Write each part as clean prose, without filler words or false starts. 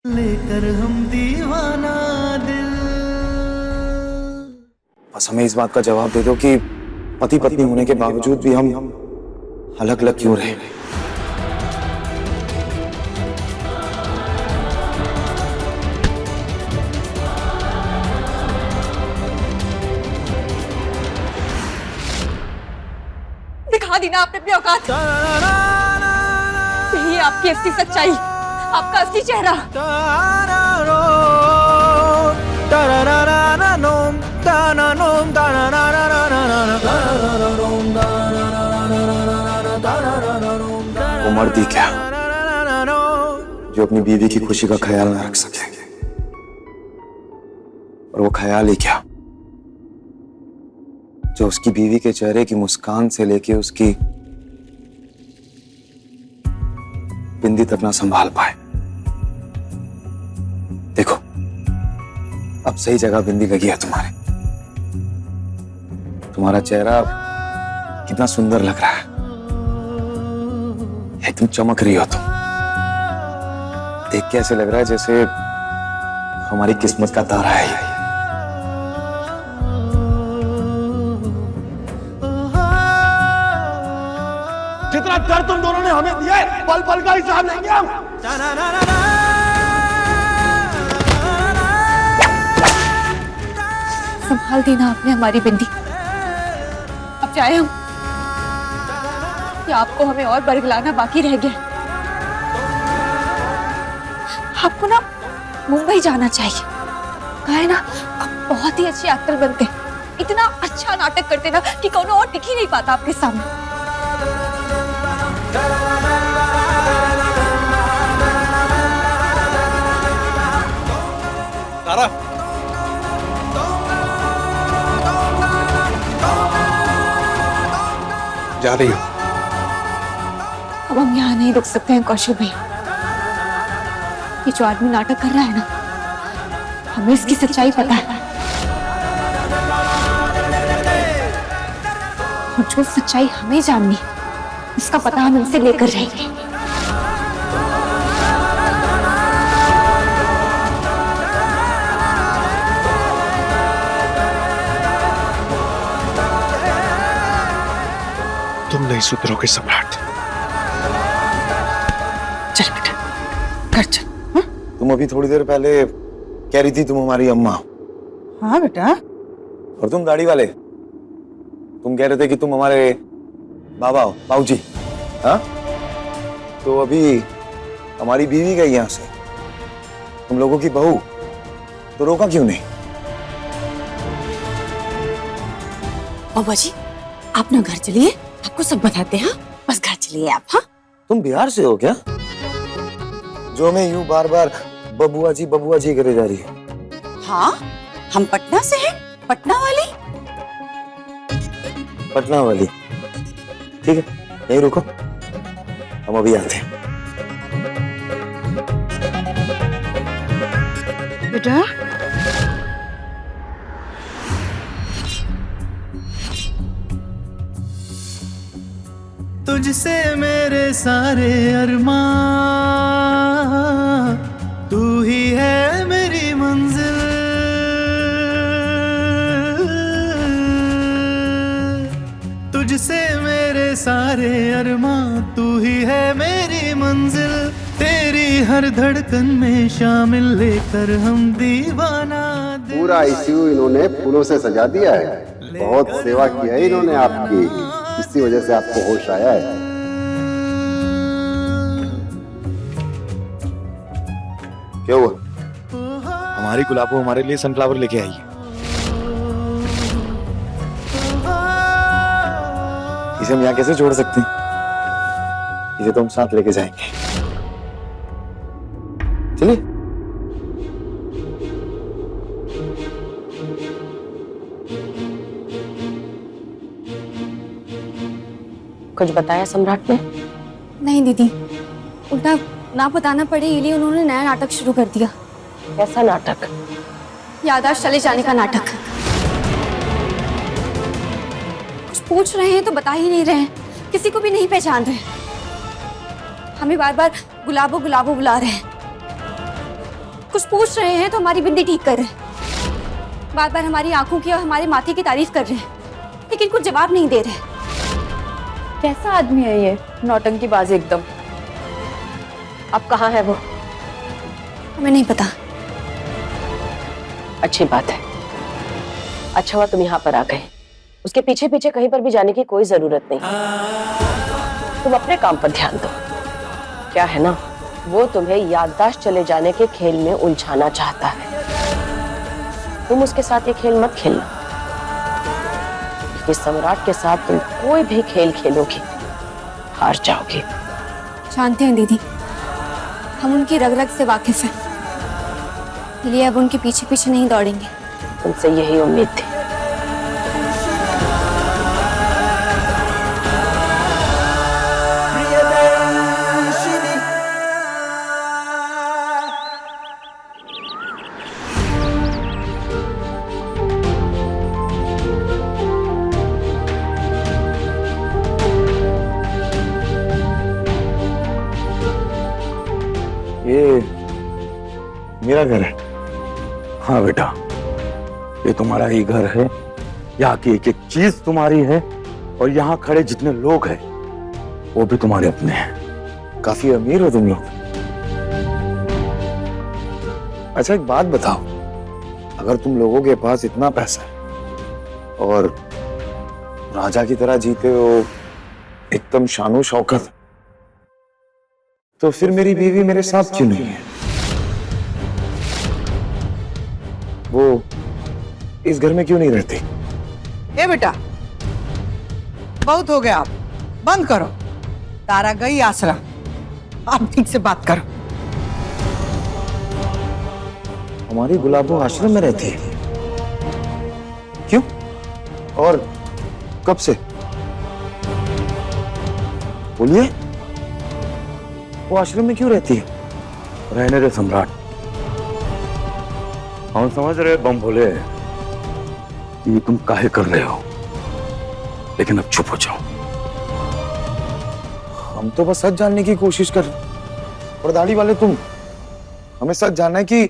लेकर हम दीवाना दिल। बस हमें इस बात का जवाब दे दो कि पति पत्नी होने के बावजूद भी हम अलग अलग क्यों रहे। दिखा दी ना आपने अपनी औकात। यही आपकी असली सच्चाई, आपका असली चेहरा। वो मर्द ही क्या जो अपनी बीवी की खुशी का ख्याल ना रख सके, और वो ख्याल ही क्या जो उसकी बीवी के चेहरे की मुस्कान से लेके उसकी बिंदी तक ना संभाल पाए। देखो अब सही जगह बिंदी लगी है तुम्हारे। तुम्हारा चेहरा कितना सुंदर लग रहा है, एकदम चमक रही हो तुम। देख के ऐसे लग रहा है जैसे हमारी किस्मत का तारा है ये। जितना डर तुम दोनों ने हमें दिया है, पल पल का हिसाब लेंगे हम। संभाल दी ना आपने हमारी बिंदी। अब चाहे हम या आपको हमें और बरगलाना बाकी रह गया। आपको ना मुंबई जाना चाहिए। कहा है ना, आप बहुत ही अच्छे एक्टर बनते, इतना अच्छा नाटक करते ना कि कौन और टिक ही नहीं पाता आपके सामने। तारा, जा रही हो? अब हम यहाँ नहीं रुक सकते हैं कौशल भैया। ये जो आदमी नाटक कर रहा है ना, हमें इसकी सच्चाई पता है, और जो सच्चाई हमें जाननी है उसका पता हम इनसे लेकर रहेंगे। तुम नहीं सुधरोगे सम्राट। चल बेटा, घर चल। हा? तुम अभी थोड़ी देर पहले कह रही थी तुम हमारी अम्मा। हाँ बेटा। और तुम दाढ़ी वाले, तुम कह रहे थे कि तुम हमारे बाबा हो, बाबूजी। हाँ, तो अभी हमारी बीवी गई यहाँ से, तुम लोगों की बहू, तो रोका क्यों नहीं? बाबा जी, आप ना घर चलिए, आपको सब बताते हैं। बस घर चलिए आप। हाँ, तुम बिहार से हो क्या, जो हमें यूं बार बार बबुआ जी करे जा रही है? हाँ, हम पटना से हैं, पटना वाली। पटना वाली, ठीक है, यहीं रुको, हम अभी आते हैं। बेटा, तुझसे मेरे सारे अरमां, तू ही है मेरी मंजिल। तुझसे मेरे सारे अरमां, तू ही है मेरी मंजिल। तेरी हर धड़कन में शामिल, लेकर हम दीवाना दिल। पूरा आईसीयू इन्होंने फूलों से सजा दिया है। बहुत सेवा की है इन्होंने आपकी, इसी वजह से आपको होश आया है। क्या हुआ? हमारी गुलाबो हमारे लिए सनफ्लावर लेके आई है। इसे हम यहाँ कैसे छोड़ सकते हैं? इसे तो हम साथ लेके जाएंगे। चलिए। कुछ बताया सम्राट ने? नहीं दीदी, उल्टा ना बताना पड़े इसलिए उन्होंने नया नाटक शुरू कर दिया। कैसा नाटक? याददाश्त चले जाने का नाटक। कुछ पूछ रहे हैं तो बता ही नहीं रहे हैं, किसी को भी नहीं पहचान रहे। हमें बार बार गुलाबो गुलाबो बुला रहे हैं। कुछ पूछ रहे हैं तो हमारी बिंदी ठीक कर रहे हैं। बार बार हमारी आंखों की और हमारे माथे की तारीफ कर रहे हैं, लेकिन कुछ जवाब नहीं दे रहे। कैसा आदमी है ये, नौटंकीबाज एकदम। अब कहाँ है वो? हमें नहीं पता। अच्छी बात है, अच्छा हुआ तुम यहाँ पर आ गए। उसके पीछे पीछे कहीं पर भी जाने की कोई जरूरत नहीं, तुम अपने काम पर ध्यान दो। क्या है ना, वो तुम्हें याददाश्त चले जाने के खेल में उलझाना चाहता है। तुम उसके साथ ये खेल मत खेलना, क्योंकि सम्राट के साथ तुम कोई भी खेल खेलोगी हार जाओगी। जानते हैं दीदी, हम उनकी रग रग से वाकिफ हैं, इसलिए अब उनके पीछे पीछे नहीं दौड़ेंगे। तुमसे यही उम्मीद थी। ये मेरा घर है। हाँ बेटा, ये तुम्हारा ही घर है। यहाँ की एक एक चीज तुम्हारी है और यहाँ खड़े जितने लोग हैं वो भी तुम्हारे अपने हैं। काफी अमीर हो तुम लोग। अच्छा एक बात बताओ, अगर तुम लोगों के पास इतना पैसा है और राजा की तरह जीते हो, एकदम शानो शौकत, तो फिर मेरी बीवी मेरे साथ क्यों नहीं है? वो इस घर में क्यों नहीं रहती? ए बेटा, बहुत हो गया, आप बंद करो। तारा गई आश्रम, आप ठीक से बात करो। हमारी गुलाबो आश्रम में रहती है? क्यों और कब से? बोलिए, वो आश्रम में क्यों रहती है? रहने दे सम्राट, हम समझ रहे बम भोले कि तुम काहे कर रहे हो, लेकिन अब चुप हो जाओ। हम तो बस सच जानने की कोशिश कर रहे हैं। और दाढ़ी वाले तुम, हमें सच जानना है कि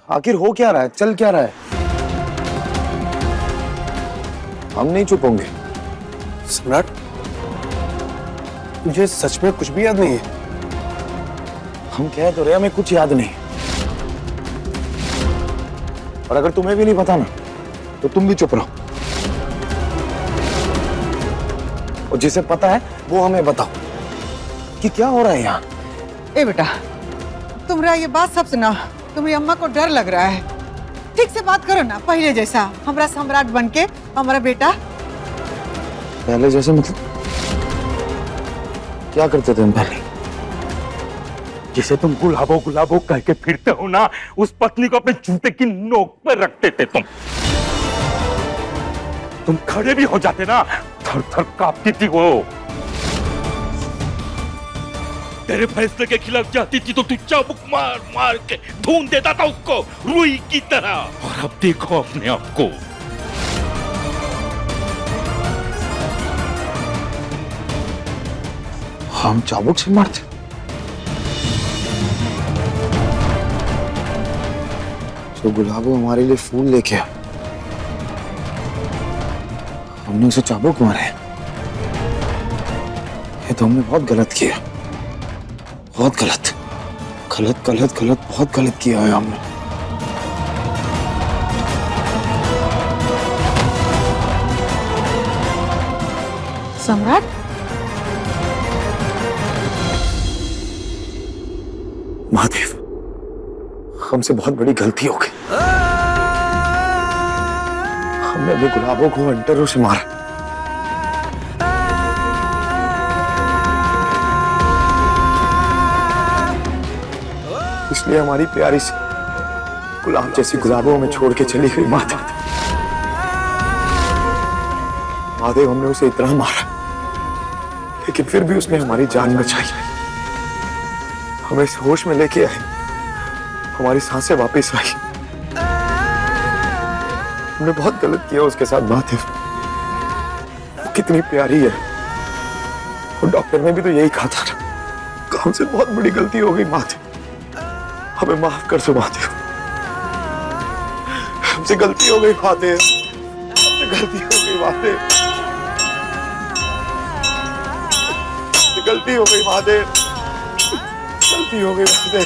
आखिर हो क्या रहा है, चल क्या रहा है। हम नहीं चुप होंगे। सम्राट, मुझे सच में कुछ भी याद नहीं है। हम कह तो रहे हमें कुछ याद नहीं, और अगर तुम्हें भी नहीं पता ना तो तुम भी चुप रहो, और जिसे पता है वो हमें बताओ कि क्या हो रहा है यहाँ। ए बेटा, तुम्हारा ये बात सब सुना, तुम्हारी अम्मा को डर लग रहा है। ठीक से बात करो ना, पहले जैसा हमारा सम्राट बनके हमारा बेटा। पहले जैसे मतलब क्या करते थे हम पहले? जिसे तुम गुलाबो गुलाबो कह के फिरते हो ना, उस पत्नी को अपने जूते की नोक पर रखते थे तुम खड़े भी हो जाते ना, थर थर कांपती थी वो। तेरे फैसले के खिलाफ जाती थी तो तू चाबुक मार मार के ढूंढ देता था उसको रुई की तरह। और अब देखो अपने आप को। हम चाबुक से मारते? तो गुलाबो हमारे लिए फूल लेके आया, हमने उसे चाबुक मारे। ये तो हमने बहुत गलत किया, बहुत गलत गलत गलत गलत बहुत गलत किया है हमने। सम्राट, महादेव, हमसे बहुत बड़ी गलती हो गई। हमने अपने गुलाबों को अंटरों से मारा। इसलिए हमारी प्यारी सी गुलाब जैसी गुलाबों में छोड़ के चली गई माता। महादेव, हमने उसे इतना मारा, लेकिन फिर भी उसने हमारी जान बचाई, हमें इस होश में लेके आई, हमारी सांसें वापस आई। हमने बहुत गलत किया उसके साथ महादेव। वो कितनी प्यारी है, और डॉक्टर ने भी तो यही कहा था ना, हमसे बहुत बड़ी गलती हो गई महादेव। हमें माफ कर दो महादेव, हमसे गलती हो गई महादेव, हमसे गलती हो गई महादेव, हमसे गलती हो गई महादेव, गलती हो गई महादेव।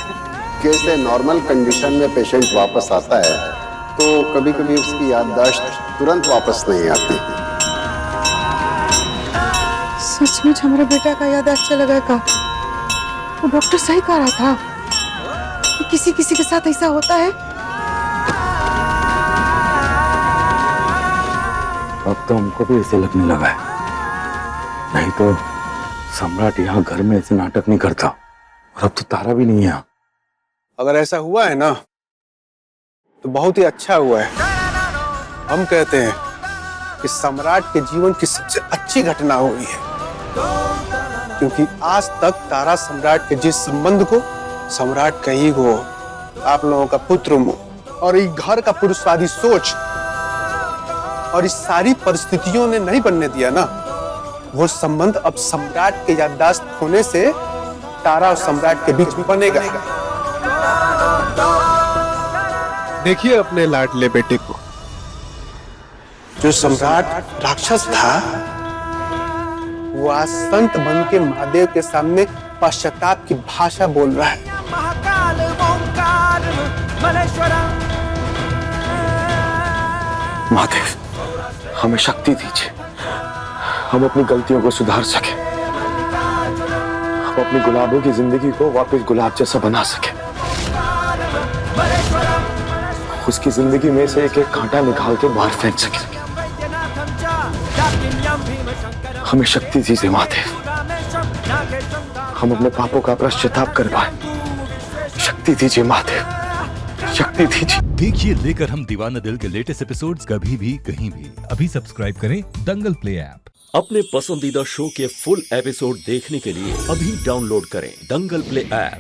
कैसे नॉर्मल कंडीशन में पेशेंट वापस आता है तो कभी कभी उसकी याददाश्त तुरंत वापस नहीं आती। सचमुच हमारे बेटा का याददाश्त चला गया का? वो डॉक्टर सही कह रहा था कि किसी किसी के साथ ऐसा होता है। अब तो हमको भी ऐसे लगने लगा है, नहीं तो सम्राट यहाँ घर में ऐसे नाटक नहीं करता, और अब तो तारा भी नहीं है। अगर ऐसा हुआ है ना तो बहुत ही अच्छा हुआ है। हम कहते हैं कि सम्राट के जीवन की सबसे अच्छी घटना हुई है, क्योंकि आज तक तारा सम्राट के जिस संबंध को सम्राट का ईगो, आप लोगों का पुत्र मोह और इस घर का पुरुषवादी सोच और इस सारी परिस्थितियों ने नहीं बनने दिया ना, वो संबंध अब सम्राट के याददाश्त होने से तारा और सम्राट के बीच बनेगा। देखिए अपने लाडले बेटे को, जो सम्राट राक्षस था वो आज संत बन के महादेव के सामने पश्चाताप की भाषा बोल रहा है। महादेव, हमें शक्ति दीजिए, हम अपनी गलतियों को सुधार सके, हम अपनी गुलाबों की जिंदगी को वापस गुलाब जैसा बना सके, उसकी जिंदगी में से एक एक कांटा निकाल के बाहर फेंक सके। हमें शक्ति दीजिए महादेव, हम अपने पापों का पश्चाताप कर पाए। शक्ति दीजिए महादेव, शक्ति दीजिए। देखिए लेकर हम दीवाना दिल के लेटेस्ट एपिसोड्स कभी भी कहीं भी। अभी सब्सक्राइब करें दंगल प्ले ऐप। अपने पसंदीदा शो के फुल एपिसोड देखने के लिए अभी डाउनलोड करें दंगल प्ले ऐप।